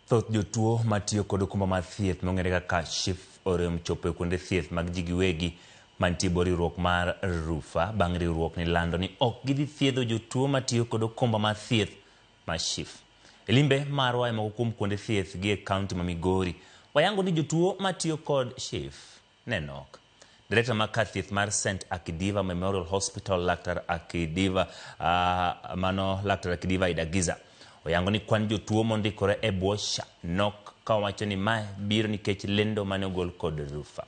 Thoth jotuo matiyo kod okumba mar thieth mong'ere kaka SHIF orem chopo e kuonde thieth mag ji giwegi mantie bor riwruok mar RUPHA bang' riwruok ni lando ni ok gidhi thiedho jotuo matiyo kod okumba mar thieth mar SHIF. E limbe marwa e moko kuom kuonde thieth gi e kaunti ma Migori, wayango ni jotuo matiyo kod SHIF ne nok. Director mar kar thieth mar St. Akidiva Memorial Hospital, Laktar Akidiva Idagiza, oyango ni kwan jotuo mondikore e bwo SHA nok ka wacho ni mae biro nikech lendo mane ogol kod RUPHA.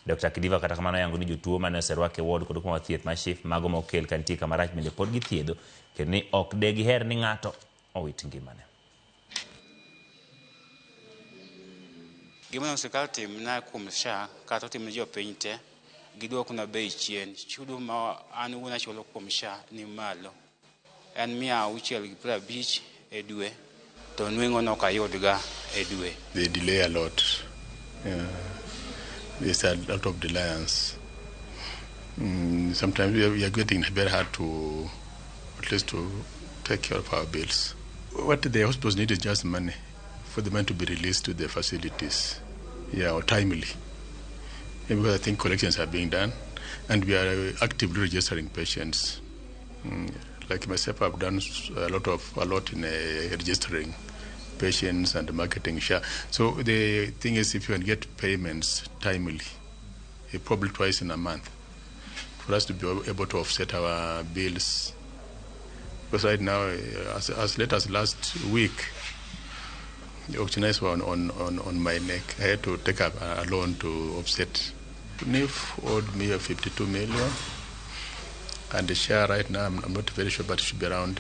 Dr. Akidiva kata kamano oyango ni jotuo mane oserwak e ward kod okumba mar thieth mar SHIF mago mokel kantie kamarach bende pod githiedho kendo ni ok de giher ni ng'ato owit ngimane. Gimana sirkal timna kuom SHA kata timne jopiny te giduokna bei chien. Chudo ma an wuon achulo kuom SHA ni malo. En 650 e dwe to nweng'o nok ayudga e dwe. They delay a lot. There's a lot of reliance. Sometimes we are getting very hard to, at least to take care of our bills. What the hospitals need is just money for the money to be released to the facilities, or timely. And because I think collections are being done, and we are actively registering patients. Like myself, I've done a lot in registering patients and marketing SHA. So the thing is, if you can get payments timely, probably twice in a month, for us to be able to offset our bills. Because right now, as late as last week, the auctioneers were on my neck. I had to take up a loan to offset. NIF owed me 52 million. And the share right now, I'm not very sure, but it should be around